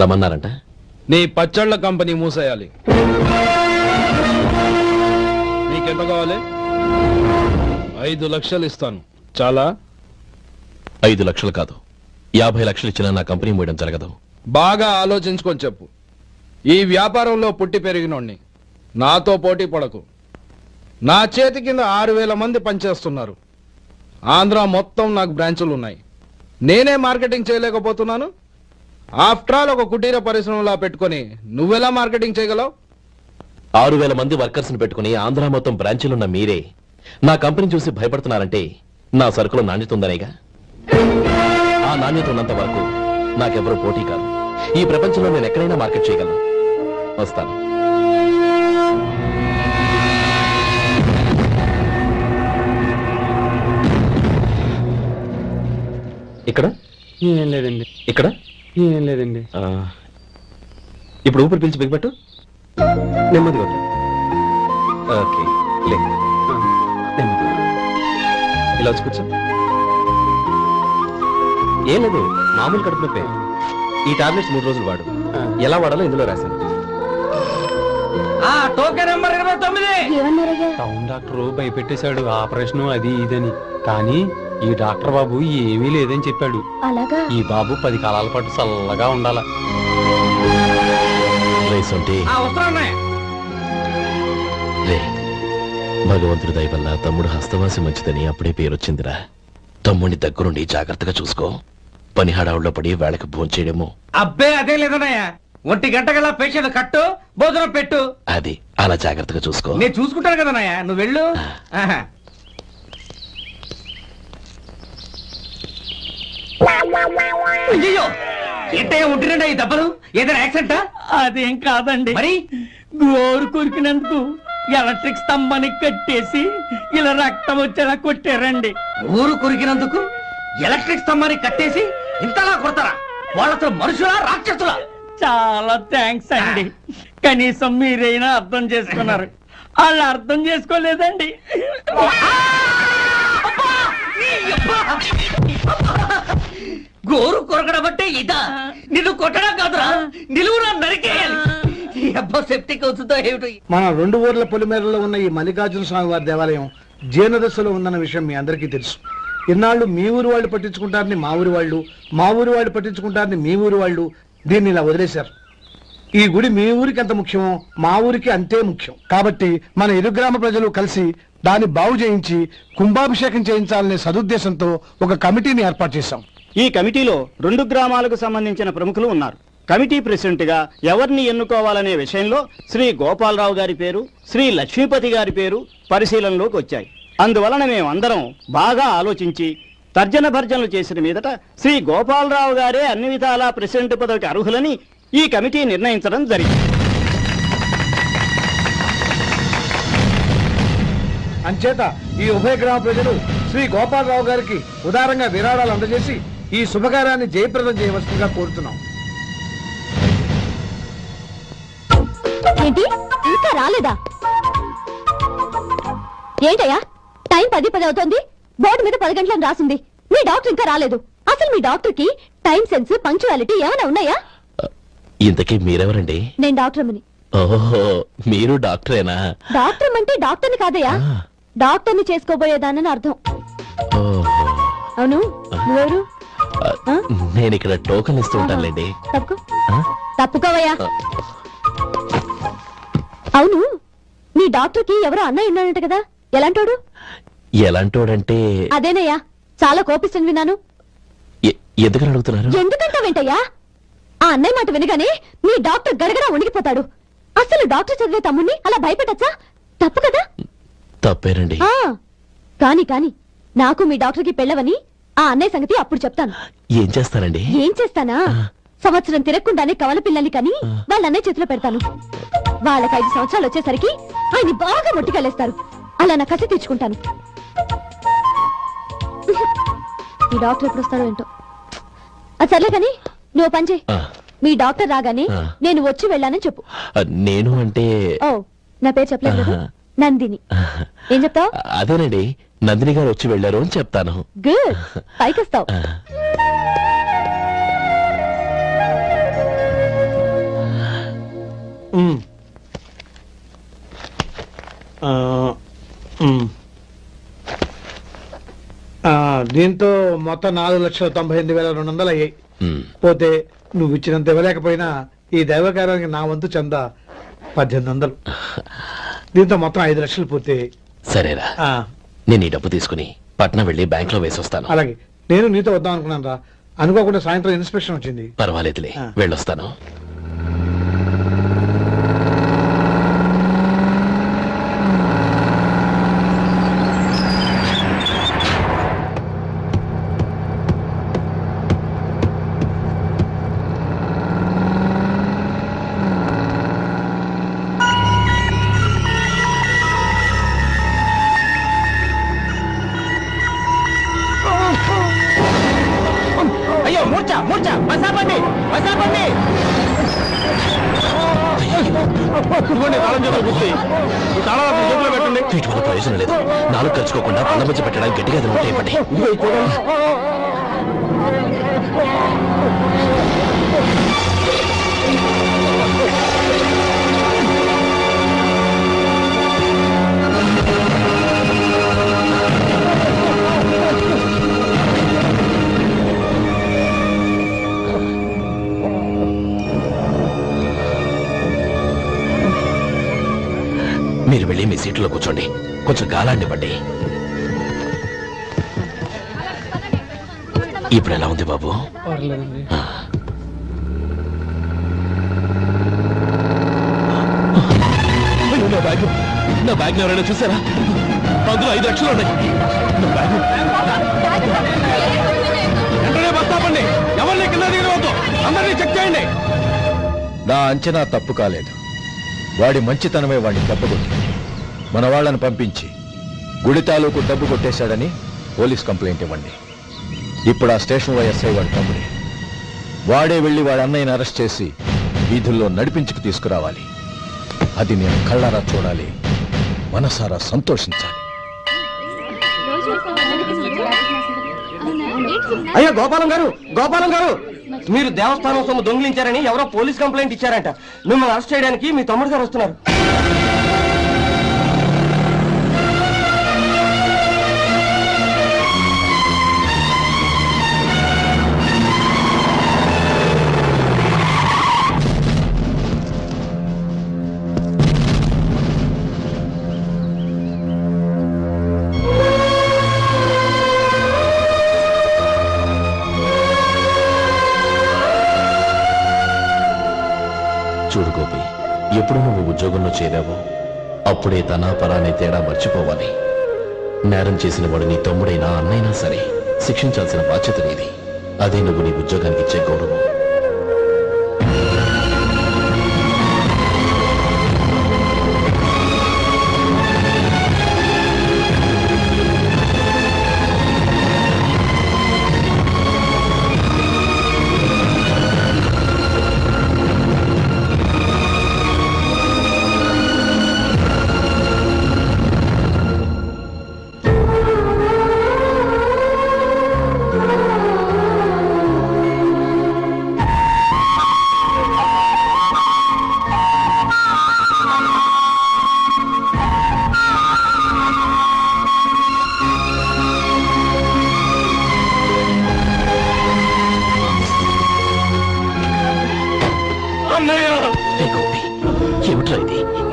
రమ్మన్నారంట. నీ పచ్చళ్ళ కంపెనీ మూసేయాలి. నీకెంత కావాలి? 5 లక్షలు ఇస్తాను. చాలా? 5 లక్షలు కాదు, 50 లక్షలు ఇచ్చినా నా కంపెనీ మూయడం జరగదు. బాగా ఆలోచించుకొని చెప్పు. ఈ వ్యాపారంలో పుట్టి పెరిగినోడ్ని. నాతో పోటీ పడకు. నా చేతి కింద 6000 మంది పనిచేస్తున్నారు. ఆంధ్ర మొత్తం నాకు బ్రాంచులు ఉన్నాయి. నేనే మార్కెటింగ్ చేయలేకపోతున్నాను. ఆఫ్టర్ ఆల్ ఒక కుటీర పరిశ్రమలా పెట్టుకొని నువ్వెలా మార్కెటింగ్ చేయగలవు? 6000 మంది వర్కర్స్ని పెట్టుకుని ఆంధ్ర మొత్తం బ్రాంచీలున్న మీరే నా కంపెనీ చూసి భయపడుతున్నారంటే నా సరుకులో నాణ్యత ఉందనేగా. ఆ నాణ్యత ఉన్నంత వరకు నాకెవరూ పోటీ కాదు. ఈ ప్రపంచంలో నేను ఎక్కడైనా మార్కెట్ చేయగలను. వస్తాను. ఇక్కడ ఏం లేదండి. ఇక్కడ ఏం లేదండి. ఇప్పుడు ఊపిరి పీల్చి బిగ్బట్టు. నెమ్మదిగా ఓకే, ఇలా వచ్చి కూర్చో. ఏం లేదు, మామూలు కడుపు నొప్పే. ఈ టాబ్లెట్స్ 3 రోజులు వాడు. ఎలా వాడాలో ఇందులో రాశాను. Token number 29. టౌన్ డాక్టర్ భయపెట్టేశాడు, ఆపరేషన్ అది ఇదని. కానీ ఈ డాక్టర్ బాబు ఏమీ లేదని చెప్పాడు. ఈ బాబు 10 కాలాల పాటు చల్లగా ఉండాల. భగవంతుడి దయ వల్ల తమ్ముడు హస్తవాసి మంచిదని అప్పుడే పేరొచ్చిందిరా. తమ్ముడిని దగ్గరుండి జాగ్రత్తగా చూసుకో. పని హడావుల్లో పడి వేళకు భోంచేయడము. అబ్బే అదే లేదన్నయ్య. 1 గంట గల పేషెంట్ కట్టు, భోజనం పెట్టు. అది అలా జాగ్రత్తగా చూసుకో. నేను చూసుకుంటాను కదన్నయ్య, నువ్వు వెళ్ళు. అయ్యో, ఏంటయ్యా ఉంటున్నాడా ఈ దెబ్బలు? ఏదైనా యాక్సిడెంటా? అదేం కాదండి. మరి గోరు కొరికినందుకు ఎలక్ట్రిక్ స్తంభాన్ని కట్టేసి ఇలా రక్తం వచ్చేలా కొట్టారండి. ఊరు కొరికినందుకు ఎలక్ట్రిక్ స్తంభాన్ని కట్టేసి ఇంతలా కొడతారా? వాళ్ళతో మనుషులా రాక్షసులా? చాలా థ్యాంక్స్ అండి. కనీసం మీరైనా అర్థం చేసుకున్నారు. వాళ్ళు అర్థం చేసుకోలేదండి. గోరు కొరకడం అంటే ఇదా? నిన్ను కొట్టడం కాదురా, నిలువురా నరికేయాలి. సెప్టిక్ అవుతుందో ఏమిటో. మన 2 ఊర్ల పొలిమేరలో ఉన్న ఈ మల్లికార్జున స్వామి వారి దేవాలయం జీర్ణదశలో ఉందన్న విషయం మీ అందరికీ తెలుసు. ఇన్నాళ్ళు మీ ఊరు వాళ్ళు పట్టించుకుంటారని మా ఊరి వాళ్ళు, మా ఊరి వాళ్ళు పట్టించుకుంటారని మీ ఊరి వాళ్ళు దీన్ని ఇలా వదిలేశారు. ఈ గుడి మీ ఊరికి ఎంత ముఖ్యమో మా ఊరికి అంతే ముఖ్యం. కాబట్టి మన ఇరు గ్రామ ప్రజలు కలిసి దాన్ని బాగు చేయించి కుంభాభిషేకం చేయించాలనే సదుద్దేశంతో ఒక కమిటీని ఏర్పాటు చేశాం. ఈ కమిటీలో 2 గ్రామాలకు సంబంధించిన ప్రముఖులు ఉన్నారు. కమిటీ ప్రెసిడెంట్ గా ఎవరిని ఎన్నుకోవాలనే విషయంలో శ్రీ గోపాలరావు గారి పేరు, శ్రీ లక్ష్మీపతి గారి పేరు పరిశీలనలోకి వచ్చాయి. అందువలన మేమందరం బాగా ఆలోచించి తర్జన భర్జనలు చేసిన మీదట శ్రీ గోపాలరావు గారే అన్ని విధాలా ప్రెసిడెంట్ పదవికి అర్హులని ఈ కమిటీ నిర్ణయించడం జరిగింది. అంచేత ఈ ఉభయ గ్రామ ప్రజలు శ్రీ గోపాలరావు గారికి ఉదారంగా విరాళాలు అందజేసి ఈ శుభకార్యాన్ని జయప్రదం చేయవలసిందిగా కోరుతున్నాం. ఏంటి ఇంకా రాలేదా? ఏంటయ్యా, టైం 10 అవుతోంది. బోర్డు మీద 10 గంటలను రాసింది. మీ డాక్టర్ ఇంకా రాలేదు. అసలు మీ డాక్టర్ కి టైం సెన్స్, పంక్చువాలిటీ ఏమైనా ఉన్నాయా? ఇంతకీ మీరెవరండి? నేను డాక్టర్ అమ్మని. ఓహో, మీరు డాక్టరేనా? డాక్టర్ అంటే డాక్టర్ని కాదయ్యా, డాక్టర్ని చేసుకోబోయేదానని అర్థం. అవును, నువ్వెవరు? నేను ఇక్కడ టోకన్ ఇస్తూ ఉంటానులేండి. తప్పుకోవయ్యా. అవును, నీ డాక్టర్ కి ఎవరో అన్నయ్య ఉన్నాడంట కదా, ఎలాంటోడు? ఎలాంటోడంటే అదేనయ్యా, చాలా కోపిస్తుంది విన్నాను. ఎందుకని అడుగుతున్నారు? ఎందుకంటా వెంటయ్యా, ఆ అన్నయ్య మాట వినగానే నీ డాక్టర్ గడగడా ఉనిగిపోతాడు. అసలు డాక్టర్ చదివే తమ్ముణ్ణి అలా భయపెట్టచ్చా? తప్పు కదా? తప్పేనండి. కాని కాని నాకు మీ డాక్టర్ కి పెళ్ళవని ఆ అన్నయ్య సంగతి అప్పుడు చెప్తాను. ఏం చేస్తానండి? ఏం చేస్తానా, సంవత్సరం తిరగకుండానే కవల పిల్లల్ని కని వాళ్ళ అన్నయ్య చేతిలో పెడతాను. వాళ్ళకి 5 సంవత్సరాలు వచ్చేసరికి ఆయన్ని బాగా మొట్టికెళ్ళేస్తారు. అలా నా కసి తీర్చుకుంటాను. ఈ డాక్టర్ ఎప్పుడు వస్తాడో ఏంటో. అది సర్లే కాని నువ్వు పని చేయి. మీ డాక్టర్ రాగానే నేను వచ్చి వెళ్ళానని చెప్పు. నేను అంటే ఓ, నా పేరు చెప్పలేదు కదా, నందిని. ఏం చెప్తావు? అదేనండి, నందిని గారు వచ్చి వెళ్ళారు అని చెప్తాను. గుడ్, పైకి వస్తావు. దీంతో మొత్తం 4,98,200 అయ్యాయి. పోతే నువ్వు ఇచ్చినంత ఇవ్వలేకపోయినా ఈ దైవకార్యానికి నా వంతు చందా 1,800. దీంతో మొత్తం 5 లక్షలు పూర్తి. సరేరా, నేను ఈ డబ్బు తీసుకుని పట్నం వెళ్ళి బ్యాంక్ లో వేసి వస్తాను. అలాగే, నేను నీతో వద్దాం అనుకున్నాను రా, అనుకోకుండా సాయంత్రం ఇన్స్పెక్షన్ వచ్చింది. పర్వాలేదులే, వెళ్ళొస్తాను. వీటి వల్ల ప్రయోజనం లేదు. 4 ఖర్చుకోకుండా పళ్ళ మధ్య పెట్టడానికి గట్టిగా అది ఉంటాయి. ఇవ్వండి. మీరు వెళ్ళి మీ సీట్లో కూర్చోండి, కొంచెం గాలాండివ్వండి. ఇప్పుడు ఎలా ఉంది బాబు? నా బ్యాగ్ ఎవరైనా చూసారా? అందులో 5 లక్షలు ఉన్నాయి. నా బ్యాగ్ వెంటనే బస్తాపండి, ఎవరిని కింద దిగవద్దు, అందరినీ చెక్ చేయండి. నా అంచనా తప్పు కాలేదు. వాడి మంచితనమే వాడిని దెబ్బకొట్టి మన వాళ్ళని పంపించి గుడి తాలూకు డబ్బు కొట్టేశాడని పోలీస్ కంప్లైంట్ ఇవ్వండి. ఇప్పుడు ఆ స్టేషన్ ఎస్ఐ వాడి తమ్ముడే. వాడే వెళ్ళి వాడి అన్నయ్యని అరెస్ట్ చేసి వీధుల్లో నడిపించుకు తీసుకురావాలి. అది నేను కళ్ళారా చూడాలి, మనసారా సంతోషించాలి. అయ్యో గోపాలం గారు, గోపాలం గారు, మీరు దేవస్థానం సొమ్ము దొంగిలించారని ఎవరో పోలీస్ కంప్లైంట్ ఇచ్చారంట. మిమ్మల్ని అరెస్ట్ చేయడానికి మీ తమ్ముడు గారు వస్తున్నారు. చూడు గోపి, ఎప్పుడు నువ్వు ఉద్యోగంలో చేరావో అప్పుడే తన పరానే తేడా మర్చిపోవాలి. నేరం చేసిన వాడు నీ తమ్ముడైనా అన్నైనా సరే శిక్షించాల్సిన బాధ్యత నీది. అదే నువ్వు నీ ఉద్యోగానికి ఇచ్చే గౌరవం.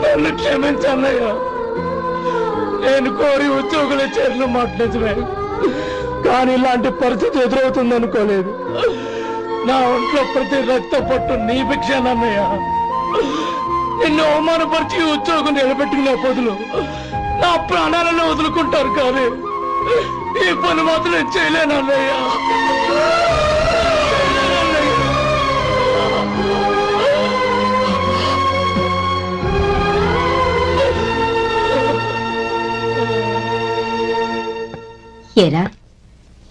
నన్ను క్షమించన్నయ్య, నేను కోరి ఉద్యోగులు చేరిన మాట నిజమే, కానీ ఇలాంటి పరిస్థితి ఎదురవుతుంది అనుకోలేదు. నా ఒంట్లో ప్రతి రక్త పట్టు నీ భిక్షానన్నయ్య. నిన్ను అవమానపరిచి ఉద్యోగం నిలబెట్టుకునే బదులు నా ప్రాణాలను వదులుకుంటారు, కానీ ఈ పని మాత్రం చేయలేనన్నయ్య. ఏరా,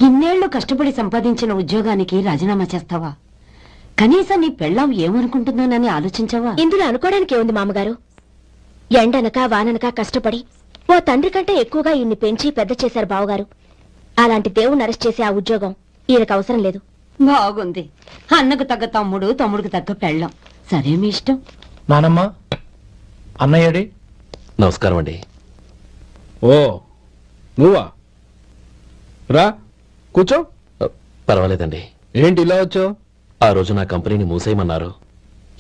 ఇన్నేళ్లు కష్టపడి సంపాదించిన ఉద్యోగానికి రాజీనామా చేస్తావా? కనీసం నీ పెళ్ళాం ఏమనుకుంటుందోనని ఆలోచించావా? ఇందులో అనుకోవడానికి ఏముంది మామగారు? ఎండనక వాననక కష్టపడి ఓ తండ్రి కంటే ఎక్కువగా ఇన్ని పెంచి పెద్ద చేశారు బావగారు. అలాంటి దేవుణ్ణి అరెస్ట్ చేసే ఆ ఉద్యోగం ఈయనకు అవసరం లేదు. బాగుంది. అన్నకు తగ్గ తమ్ముడు, తమ్ముడికి తగ్గ పెళ్ళాం. సరే, మీ ఇష్టం. నానమ్మ, అన్నయ్యడి. నమస్కారం అండి. ఓ నువ్వా? రా కూర్చో. పర్వాలేదండి. ఏంటి ఇలా వచ్చావు? ఆ రోజు నా కంపెనీని మూసేయమన్నారు.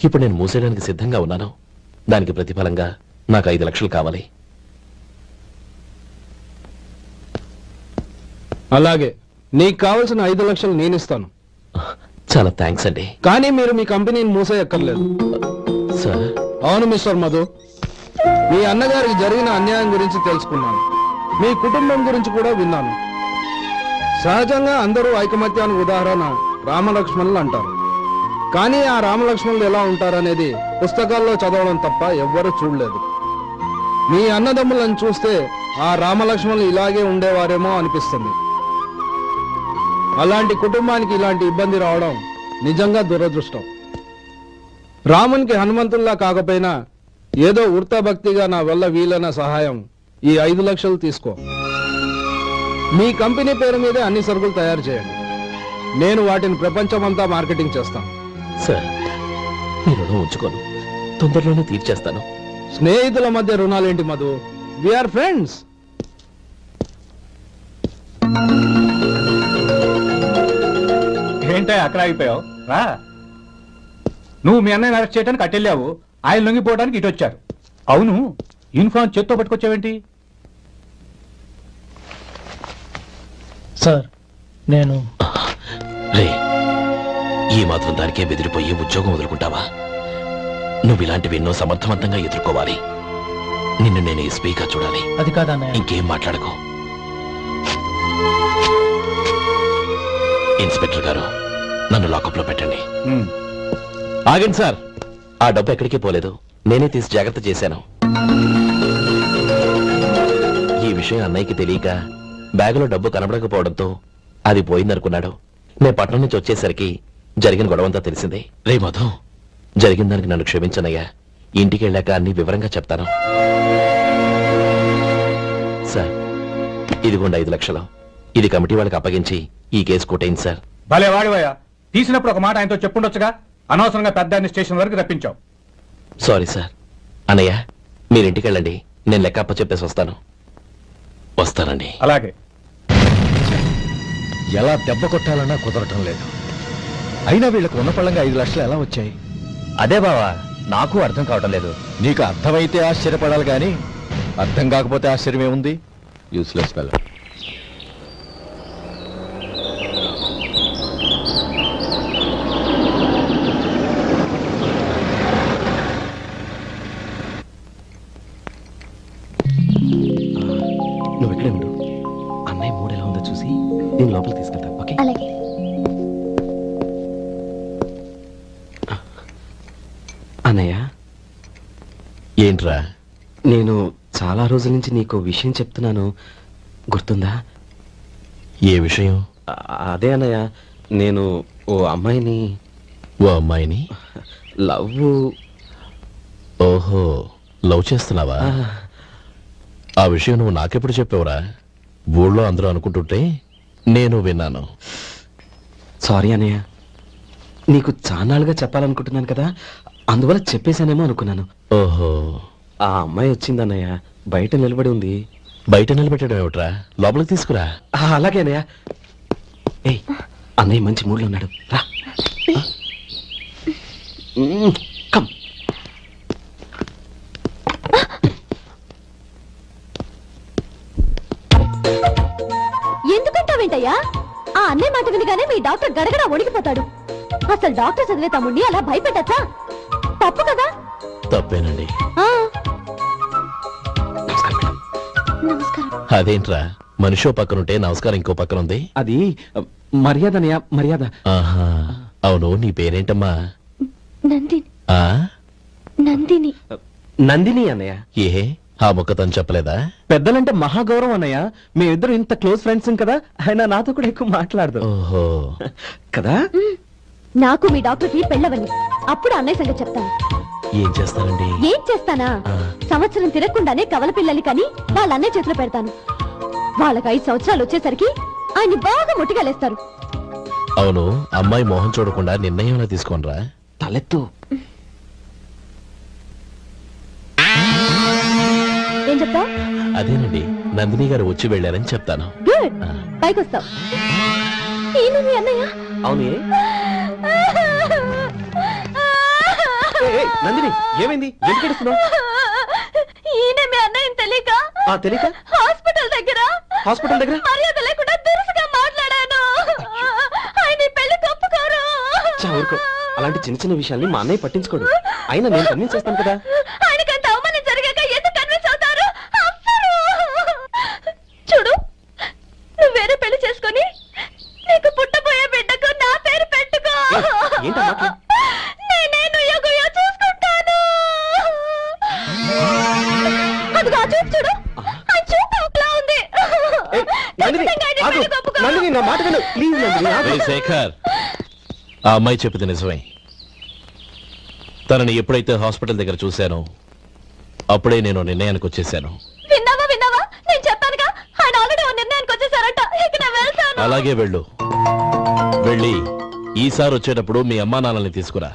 ఇప్పుడు నేను మూసేయడానికి సిద్ధంగా ఉన్నాను. దానికి ప్రతిఫలంగా నాకు 5 లక్షలు కావాలి. అలాగే, నీకు కావలసిన 5 లక్షలు నేను ఇస్తాను. చాలా థ్యాంక్స్ అండి. కానీ మీరు మీ కంపెనీని మూసేయక్కర్లేదు. సార్? అవును మిస్టర్ మధు, మీ అన్నగారికి జరిగిన అన్యాయం గురించి తెలుసుకున్నాను. మీ కుటుంబం గురించి కూడా విన్నాను. సహజంగా అందరూ ఐకమత్యానికి ఉదాహరణ రామలక్ష్మణులు అంటారు. కానీ ఆ రామలక్ష్మణులు ఎలా ఉంటారనేది పుస్తకాల్లో చదవడం తప్ప ఎవ్వరూ చూడలేదు. మీ అన్నదమ్ములను చూస్తే ఆ రామలక్ష్మణులు ఇలాగే ఉండేవారేమో అనిపిస్తుంది. అలాంటి కుటుంబానికి ఇలాంటి ఇబ్బంది రావడం నిజంగా దురదృష్టం. రామునికి హనుమంతుల్లా కాకపోయినా ఏదో వృత్తభక్తిగా నా వల్ల వీలైన సహాయం ఈ 5 లక్షలు తీసుకో. మీ కంపెనీ పేరు మీదే అన్ని సరుకులు తయారు చేయండి. నేను వాటిని ప్రపంచమంతా మార్కెటింగ్ చేస్తాను. సార్, మీ రుణం ఉంచుకోను, తొందరలోనే తీర్చేస్తాను. స్నేహితుల మధ్య రుణాలేంటి మధు? We are friends. ఏంటో అక్కడ ఆగిపోయావు? రా. నువ్వు మీ అన్నయ్యని అరెస్ట్ చేయడానికి అట్టెళ్ళావు, ఆయన లొంగిపోవడానికి ఇటు వచ్చారు. అవును, యూనిఫామ్ చేత్తో పట్టుకొచ్చావేంటి? సార్, నేను రే, ఈ మాత్రం దానికే బెదిరిపోయి ఉద్యోగం వదులుకుంటావా? నువ్వు ఇలాంటివి ఎన్నో సమర్థవంతంగా ఎదుర్కోవాలి. నిన్ను నేను ఎస్పీగా చూడాలి. అది కాదన్నయ్య. ఇంకేం మాట్లాడుకో. ఇన్స్పెక్టర్ గారు, నన్ను లాకప్ లో పెట్టండి. ఆగండి సార్, ఆ డబ్బు ఎక్కడికి పోలేదు. నేనే తీసి జాగ్రత్త చేశాను. ఈ విషయం అన్నయ్యకి తెలియక బ్యాగులో డబ్బు కనబడకపోవడంతో అది పోయిందనుకున్నాడు. నేను పట్నం నుంచి వచ్చేసరికి జరిగిన గొడవంతా తెలిసిందే. రే మధు, జరిగిన దానికి నన్ను క్షమించనయ్యా. ఇంటికి వెళ్ళాక అన్ని వివరంగా చెప్తాను. సార్, ఇదిగోండి 5 లక్షలు. ఇది కమిటీ వాళ్ళకి అప్పగించి ఈ కేసు కొట్టేయండి సార్. భలే వాడివయ్యా, తీసినప్పుడు ఒక మాట ఆయనతో చెప్పుండొచ్చుగా. అనవసరంగా పెద్ద స్టేషన్ వరకు రప్పించావు. Sorry sir. అన్నయ్య, మీరింటికి వెళ్ళండి, నేను లెక్క అప్ప చెప్పేసి వస్తాను. వస్తానండి. అలాగే. ఎలా దెబ్బ కొట్టాలన్నా కుదరటం లేదు. అయినా వీళ్ళకు ఉన్న పళ్ళంగా 5 లక్షలు ఎలా వచ్చాయి? అదే బావా, నాకు అర్థం కావటం లేదు. నీకు అర్థమైతే ఆశ్చర్యపడాలి కానీ అర్థం కాకపోతే ఆశ్చర్యమే ఉంది. Useless fellow. నువ్వు ఇక్కడే ఉండు. అన్నయ్య మూడు ఎలా ఉందో చూసి నేను లోపలికి తీసుకెళ్తా. ఓకే? అలాగే. అన్నయ్య, ఏంట్రా? నేను చాలా రోజుల నుంచి నీకు విషయం చెప్తున్నాను, గుర్తుందా? ఏ విషయం? అదే అన్నయ్య, నేను ఓ అమ్మాయిని లవ్. ఓహో, లవ్ చేస్తున్నావా? ఆ విషయం నువ్వు నాకెప్పుడు చెప్పావురా? ఊళ్ళో అందరూ అనుకుంటుంటే నేను విన్నాను. సారీ అన్నయ్య, నీకు చాలాగా చెప్పాలనుకుంటున్నాను కదా, అందువల్ల చెప్పేశానేమో అనుకున్నాను. ఓహో, ఆ అమ్మాయి వచ్చిందన్నయ్య, బయట నిలబడి ఉంది. బయట నిలబెట్టడం ఏమిట్రా? లోపలికి తీసుకురా. అలాగే అన్నయ్య. ఏయ్, అన్నయ్య మంచి మూడ్లో ఉన్నాడు, రా. కమ్. ఎందుకంటావేంటయ్యా? ఆ అన్నయ్య మాట వినగానే మీ డాక్టర్ గడగడ వణికిపోతాడు. అసలు డాక్టర్ చదివే తమ్ముడిని అలా భయపెట్టచ్చా? తప్పు కదా? తప్పేనండి. నమస్కారం. అదేంట్రా, మనిషో పక్కనుంటే నమస్కారం ఇంకో పక్కన ఉంది? అది మర్యాద అన్నయ్య, మర్యాద. ఆహా, అవును, నీ పేరేంటమ్మా? నందిని. ఆ, నందిని. నందిని అన్నయ్య. ఏ, ఆ ముక్క తను చెప్పలేదా? పెద్దలంటే మహాగౌరవం అన్నయ్య. మేమిద్దరు ఇంత క్లోజ్ ఫ్రెండ్స్ కదా, ఆయన నాతో కూడా ఎక్కువ మాట్లాడదు. ఓహో, కదా? నాకు మీ డాక్టర్కి పెళ్ళవని, అప్పుడు అన్నయ్య సంగతి చెప్తాను. ఏం చేస్తానండి? ఏం చేస్తానా? సంవత్సరం తిరగకుండానే కవల పిల్లల్ని కని వాళ్ళ అన్నయ్య చేతిలో పెడతాను. వాళ్ళకి 5 సంవత్సరాలు వచ్చేసరికి ఆయన్ని బాగా ముట్టిగాలేస్తారు. అవును, అమ్మాయి మోహం చూడకుండా నిర్ణయం ఎలా తీసుకోనరా? తలెత్తు. ఏం చెప్తావు? అదేనండి, నందిని గారు వచ్చి వెళ్ళారని చెప్తాను. గుడ్, పైకి వస్తావు. ఈయన మీ అన్నయ్య? అవును. నందిని, ఏమైంది? ఎందుకు ఏడుస్తున్నావు? ఈయన మీ అన్నయ్యని తెలియక తెలియక హాస్పిటల్ దగ్గర మర్యాద లేకుండా దురుసుగా మాట్లాడాను. ఆయన పెళ్లి తప్పుకోరు. ఊరుకో, అలాంటి చిన్న చిన్న విషయాల్ని మా అన్నయ్య పట్టించుకోడు. అయినా నేను కన్విన్స్ చేస్తాను కదా. ఆయనకంత అవమానం జరిగాక ఎందుకు కన్విన్స్ అవుతారు? చూడు, నువ్వు వేరే పెళ్లి చేసుకొని నీకు పుట్టబోయే బిడ్డకు నా పేరు పెట్టుకో. నేనే నుయ్యగుయ్య చూసుకుంటాను. అదిగో ఆ చూపు చూడు, ఆ చూపు ఒకలా ఉంది. నా మాట విను ప్లీజ్. శేఖర్, ఆ అమ్మాయి చెప్పింది నిజమే. తనని ఎప్పుడైతే హాస్పిటల్ దగ్గర చూశానో అప్పుడే నేను నిర్ణయానికి వచ్చేసాను. విన్నావా? నేను చెప్పానుగా, ఆయన ఆల్రెడీ నిర్ణయానికి వచ్చేసారట. ఇక నేను వెళ్తాను. అలాగే వెళ్ళి ఈసారి వచ్చేటప్పుడు మీ అమ్మా నాన్నల్ని తీసుకురా.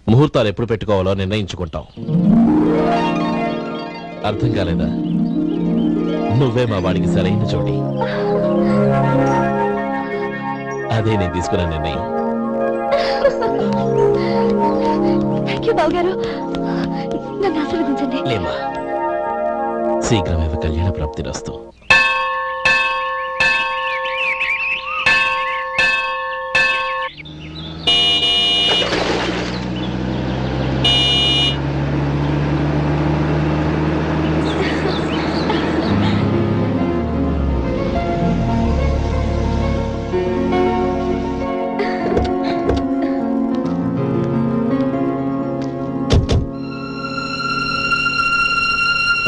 ముహూర్తాలు ఎప్పుడు పెట్టుకోవాలో నిర్ణయించుకుంటాం. అర్థం కాలేదా? నువ్వే మా వాడికి సరైన చోటి. అదే నేను తీసుకున్న నిర్ణయం. బావగారు, నన్ను ఆశీర్వదించండి. లేమా, శీఘ్రమే కళ్యాణ ప్రాప్తి రస్తు.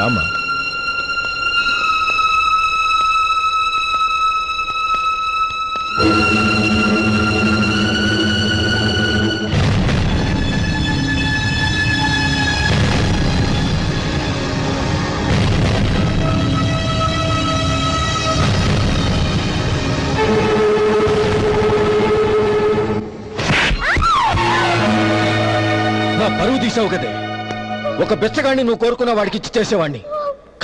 రామా, నా పరువు తీసావు కదే. ఒక బెచ్చగాడిని నువ్వు కోరుకున్న వాడికి ఇచ్చి చేసేవాడిని.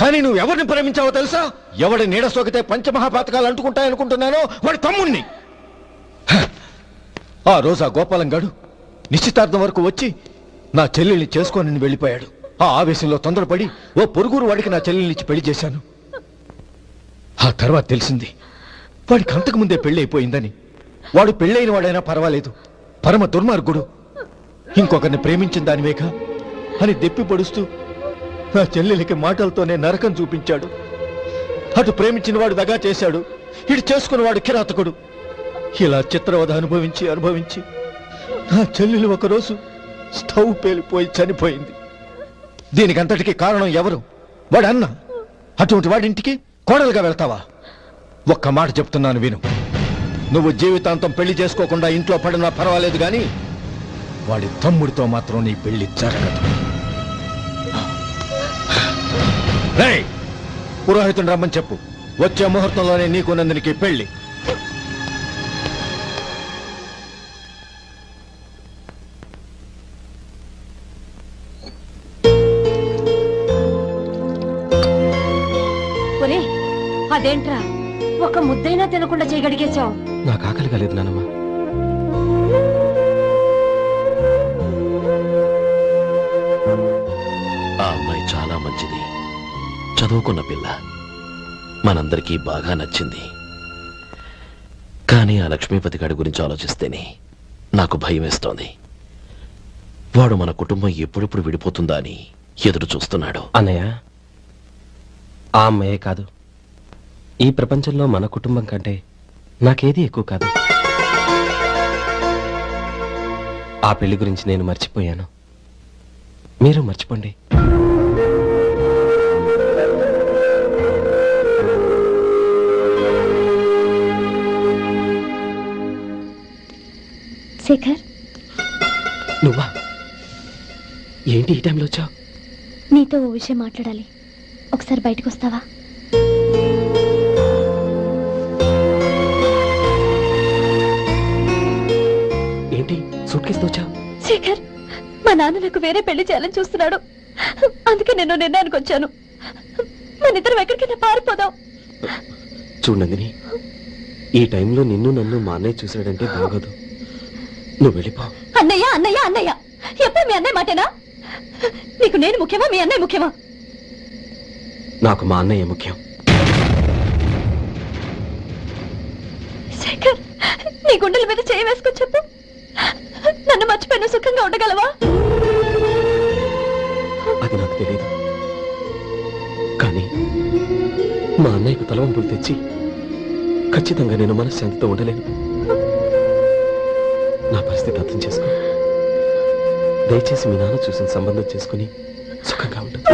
కానీ నువ్వు ఎవరిని ప్రేమించావో తెలుసా? ఎవడి నీడ సోకితే పంచమహాపాతకాలు అంటుకుంటాయనుకుంటున్నానో వాడి తమ్ముణ్ణి. ఆ రోజు ఆ గోపాలం గాడు నిశ్చితార్థం వరకు వచ్చి నా చెల్లెల్ని చేసుకోనని వెళ్ళిపోయాడు. ఆ ఆవేశంలో తొందరపడి ఓ పొరుగురు వాడికి నా చెల్లెల్నిచ్చి పెళ్లి చేశాను. ఆ తర్వాత తెలిసింది వాడికి అంతకుముందే పెళ్లి అయిపోయిందని. వాడు పెళ్ళైన వాడైనా పర్వాలేదు, పరమ దుర్మార్గుడు. ఇంకొకరిని ప్రేమించిన దానివేక అని దెప్పి పొడుస్తూ నా చెల్లెలికి మాటలతోనే నరకం చూపించాడు. అటు ప్రేమించిన వాడు దగా చేశాడు, ఇటు చేసుకున్నవాడు కిరాతకుడు. ఇలా చిత్రవధ అనుభవించి నా చెల్లెలు ఒకరోజు స్టవ్ పేలిపోయి చనిపోయింది. దీనికంతటికి కారణం ఎవరు? వాడు అన్న. అటువంటి వాడింటికి కోడలుగా వెళ్తావా? ఒక్క మాట చెప్తున్నాను విను. నువ్వు జీవితాంతం పెళ్లి చేసుకోకుండా ఇంట్లో పడినా పర్వాలేదు, కానీ వాడి తమ్ముడితో మాత్రం నీ పెళ్లి జరగదు. పురోహితుని రమ్మని చెప్పు. వచ్చే ముహూర్తంలోనే నీకు నందినికి పెళ్లి. ఒరే, అదేంట్రా ఒక ముద్దైనా తినకుండా చేయగడిగేశావు? నాకు ఆకలి కాలేదు నానమ్మ. ఆ అమ్మాయి చాలా మంచిది, చదువుకున్న పిల్ల, మనందరికీ బాగా నచ్చింది. కానీ ఆ లక్ష్మీపతి గారి గురించి ఆలోచిస్తేనే నాకు భయం వేస్తోంది. వాడు మన కుటుంబం ఎప్పుడెప్పుడు విడిపోతుందా అని ఎదురు చూస్తున్నాడు. అన్నయ్య, ఆ అమ్మాయే కాదు, ఈ ప్రపంచంలో మన కుటుంబం కంటే నాకేది ఎక్కువ కాదు. ఆ పెళ్లి గురించి నేను మర్చిపోయాను, మీరు మర్చిపోండి. శేఖర్, నువ్వా? ఏంటి ఈ టైంలో వచ్చావు? నీతో ఓ విషయం మాట్లాడాలి. ఒకసారి బయటకు వస్తావా? ఏంటి సూట్ కేసుతో వచ్చావు? శేఖర్, మా నాన్న నాకు వేరే పెళ్లి చేయాలని చూస్తున్నాడు. అందుకే నేను నిర్ణయానికి వచ్చాను. మనిద్దరం ఎక్కడికైనా పారిపోదాం. చూడు నందిని, ఈ టైంలో నిన్ను నన్ను మా అన్నయ్య చూశాడంటే బాగోదు. నువ్వు వెళ్ళిపో. అన్నయ్య అన్నయ్య అన్నయ్య, ఎప్పుడు మీ అన్నయ్య మాటేనా? నీకు నేను ముఖ్యమా, మీ అన్నయ్య ముఖ్యమా? నాకు మా అన్నయ్య ముఖ్యం. శేఖర్, నీ గుండెల మీద చేయి వేసుకొని చెప్పు, నన్ను మర్చిపోయిన సుఖంగా ఉండగలవా? అది నాకు తెలియదు, కానీ మా అన్నయ్యకు తలవంపులు తెచ్చి ఖచ్చితంగా నేను మనశ్శాంతితో ఉండలేను. నా పరిస్థితి అర్థం చేసుకో. దయచేసి మీ నాన్న చూసిన సంబంధం చేసుకుని సుఖంగా ఉంటుంది.